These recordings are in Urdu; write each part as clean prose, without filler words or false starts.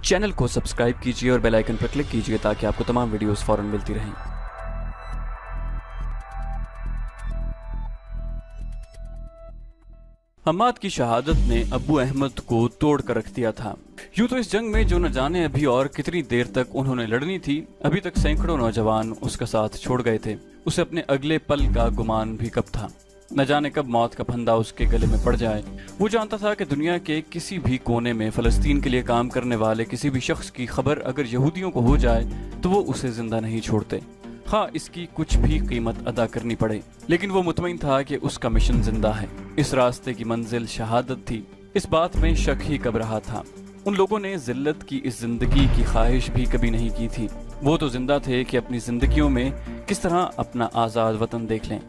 چینل کو سبسکرائب کیجیے اور بیل آئیکن پر کلک کیجیے تاکہ آپ کو تمام ویڈیوز فوراً ملتی رہیں۔ حماد کی شہادت نے ابو احمد کو توڑ کر رکھ دیا تھا۔ یوں تو اس جنگ میں جو نہ جانے ابھی اور کتنی دیر تک انہوں نے لڑنی تھی، ابھی تک سینکڑوں نوجوان اس کا ساتھ چھوڑ گئے تھے۔ اسے اپنے اگلے پل کا گمان بھی کب تھا، نہ جانے کب موت کا پھندا اس کے گلے میں پڑ جائے۔ وہ جانتا تھا کہ دنیا کے کسی بھی کونے میں فلسطین کے لیے کام کرنے والے کسی بھی شخص کی خبر اگر یہودیوں کو ہو جائے تو وہ اسے زندہ نہیں چھوڑتے، خواہ اس کی کچھ بھی قیمت ادا کرنی پڑے۔ لیکن وہ مطمئن تھا کہ اس کا مشن زندہ ہے، اس راستے کی منزل شہادت تھی، اس بات میں شک ہی کب رہا تھا۔ ان لوگوں نے ذلت کی اس زندگی کی خواہش بھی کبھی نہیں کی تھی۔ وہ تو زندہ تھے کہ اپنی زندگیوں میں کس طرح اپنا آزاد وطن دیکھ لیں۔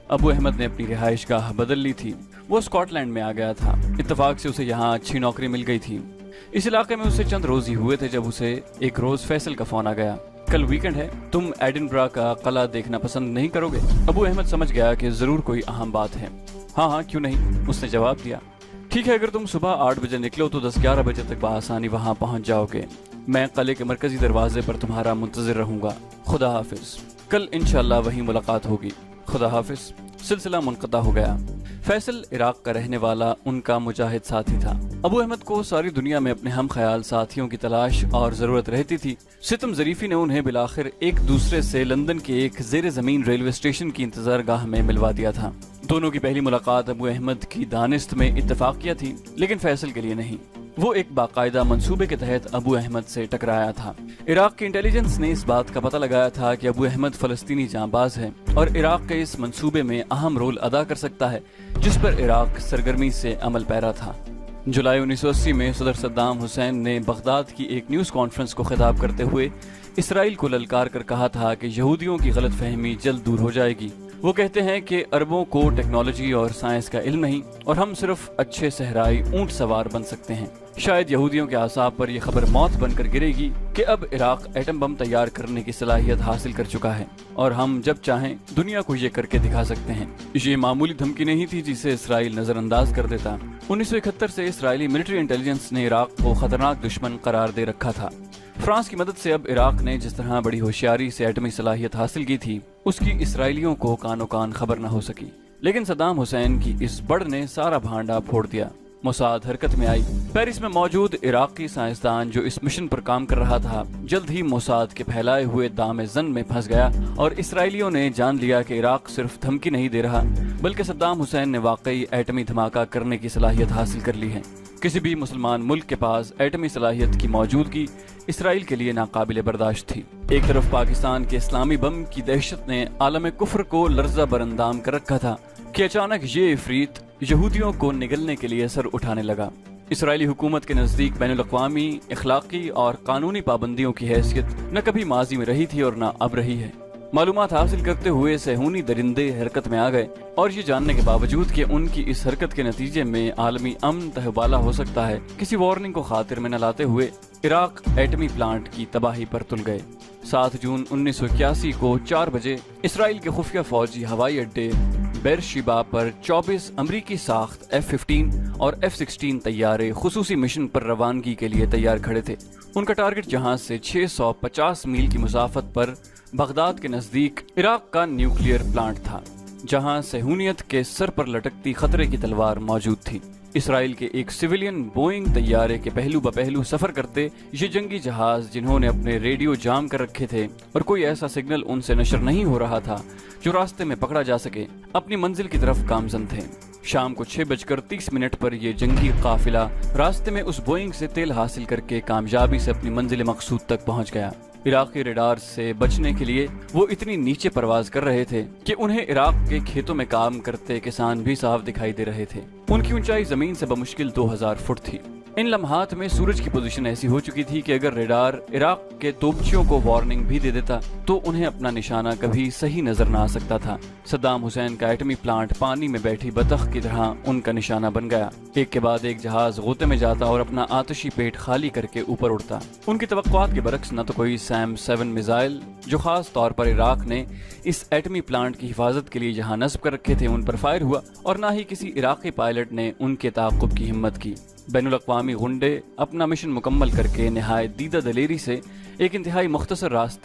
ابو احمد نے اپنی رہائش گاہ بدل لی تھی۔ وہ اسکاٹ لینڈ میں آ گیا تھا۔ اتفاق سے اسے یہاں اچھی نوکری مل گئی تھی۔ اس علاقے میں اسے چند روز ہی ہوئے تھے جب اسے ایک روز فیصل کا فون آ گیا، کل ویکنڈ ہے، تم ایڈنبرا کا قلعہ دیکھنا پسند نہیں کرو گے؟ ابو احمد سمجھ گیا کہ ضرور کوئی اہم بات ہے۔ ہاں کیوں نہیں، اس نے جواب دیا۔ ٹھیک ہے، اگر تم صبح 8 بجے نکلو تو 10-11 بجے تک بآسانی وہاں پہنچ جاؤ گے۔ میں قلعے کے مرکزی دروازے پر تمہارا منتظر رہوں گا۔ خدا حافظ، کل انشاءاللہ وہیں ملاقات ہوگی۔ خدا حافظ۔ سلسلہ منقطع ہو گیا۔ فیصل عراق کا رہنے والا ان کا مجاہد ساتھی تھا۔ ابو احمد کو ساری دنیا میں اپنے ہم خیال ساتھیوں کی تلاش اور ضرورت رہتی تھی۔ ستم ظریفی نے انہیں بالآخر ایک دوسرے سے لندن کے ایک زیر زمین ریلوے اسٹیشن کی انتظار گاہ میں ملوا دیا تھا۔ دونوں کی پہلی ملاقات ابو احمد کی دانست میں اتفاقیہ تھی، لیکن فیصل کے لیے نہیں۔ وہ ایک باقاعدہ منصوبے کے تحت ابو احمد سے ٹکرایا تھا۔ عراق کی انٹیلیجنس نے اس بات کا پتہ لگایا تھا کہ ابو احمد فلسطینی جانباز ہے اور عراق کے اس منصوبے میں اہم رول ادا کر سکتا ہے جس پر عراق سرگرمی سے عمل پیرا تھا۔ جولائی 1980 میں صدر صدام حسین نے بغداد کی ایک نیوز کانفرنس کو خطاب کرتے ہوئے اسرائیل کو للکار کر کہا تھا کہ یہودیوں کی غلط فہمی جلد دور ہو جائے گی۔ وہ کہتے ہیں کہ عربوں کو ٹیکنالوجی اور سائنس کا علم نہیں اور ہم صرف اچھے صحرائی اونٹ سوار بن سکتے ہیں۔ شاید یہودیوں کے اعصاب پر یہ خبر موت بن کر گرے گی کہ اب عراق ایٹم بم تیار کرنے کی صلاحیت حاصل کر چکا ہے اور ہم جب چاہیں دنیا کو یہ کر کے دکھا سکتے ہیں۔ یہ معمولی دھمکی نہیں تھی جسے اسرائیل نظر انداز کر دیتا۔ 1971 سے اسرائیلی ملٹری انٹیلیجنس نے عراق کو خطرناک دشمن قرار دے رکھا تھا۔ فرانس کی مدد سے اب عراق نے جس طرح بڑی ہوشیاری سے ایٹمی صلاحیت حاصل کی تھی، اس کی اسرائیلیوں کو کانو کان خبر نہ ہو سکی۔ لیکن صدام حسین کی اس بڑھ نے سارا بھانڈا پھوڑ دیا۔ موساد حرکت میں آئی۔ پیرس میں موجود عراقی سائنسدان جو اس مشن پر کام کر رہا تھا جلد ہی موساد کے پھیلائے ہوئے دام زن میں پھنس گیا اور اسرائیلیوں نے جان لیا کہ عراق صرف دھمکی نہیں دے رہا بلکہ صدام حسین نے واقعی ایٹمی دھماکہ کرنے کی صلاحیت حاصل کر لی ہے۔ کسی بھی مسلمان ملک کے پاس ایٹمی صلاحیت کی موجودگی اسرائیل کے لیے ناقابل برداشت تھی۔ ایک طرف پاکستان کے اسلامی بم کی دہشت نے عالم کفر کو لرزہ براندام کر رکھا تھا کہ اچانک یہ عفریت یہودیوں کو نگلنے کے لیے سر اٹھانے لگا۔ اسرائیلی حکومت کے نزدیک بین الاقوامی اخلاقی اور قانونی پابندیوں کی حیثیت نہ کبھی ماضی میں رہی تھی اور نہ اب رہی ہے۔ معلومات حاصل کرتے ہوئے صہیونی درندے حرکت میں آ گئے اور یہ جاننے کے باوجود کہ ان کی اس حرکت کے نتیجے میں عالمی امن تہبالہ ہو سکتا ہے، کسی وارننگ کو خاطر میں نہ لاتے ہوئے عراق ایٹمی پلانٹ کی تباہی پر تل گئے۔ 7 جون 1981 کو 4 بجے اسرائیل کے خفیہ فوجی ہوائی اڈے بیرشیبا پر 24 امریکی ساخت F-15 اور F-16 طیارے خصوصی مشن پر روانگی کے لیے تیار کھڑے تھے۔ ان کا ٹارگٹ جہاز سے 650 میل کی مسافت پر بغداد کے نزدیک عراق کا نیوکلیئر پلانٹ تھا، جہاں صہیونیت کے سر پر لٹکتی خطرے کی تلوار موجود تھی۔ اسرائیل کے ایک سویلین بوئنگ طیارے کے پہلو بپہلو سفر کرتے یہ جنگی جہاز، جنہوں نے اپنے ریڈیو جام کر رکھے تھے اور کوئی ایسا سگنل ان سے نشر نہیں ہو رہا تھا جو راستے میں پکڑا جا سکے، اپنی منزل کی طرف گامزن تھے۔ شام کو 6:30 پر یہ جنگی قافلہ راستے میں اس بوئنگ سے تیل حاصل کر کے کامیابی سے اپنی منزل مقصود تک پہنچ گیا۔ عراقی ریڈار سے بچنے کے لیے وہ اتنی نیچے پرواز کر رہے تھے کہ انہیں عراق کے کھیتوں میں کام کرتے کسان بھی صاف دکھائی دے رہے تھے۔ ان کی اونچائی زمین سے بمشکل 2000 فٹ تھی۔ ان لمحات میں سورج کی پوزیشن ایسی ہو چکی تھی کہ اگر ریڈار عراق کے توپچیوں کو وارننگ بھی دے دیتا تو انہیں اپنا نشانہ کبھی صحیح نظر نہ آ سکتا تھا۔ صدام حسین کا ایٹمی پلانٹ پانی میں بیٹھی بطخ کی طرح ان کا نشانہ بن گیا۔ ایک کے بعد ایک جہاز غوطے میں جاتا اور اپنا آتشی پیٹ خالی کر کے اوپر اڑتا۔ ان کی توقعات کے برعکس نہ تو کوئی سیم 7 میزائل جو خاص طور پر عراق نے اس ایٹمی پلانٹ کی حفاظت کے لیے یہاں نصب کر رکھے تھے ان پر فائر ہوا، اور نہ ہی کسی عراقی پائلٹ نے ان کے تعاقب کی ہمت کی۔ بین الاقوامی غنڈے اپنا مشن مکمل کر کے نہایت دیدہ دلیری سے ایک انتہائی مختصر راستہ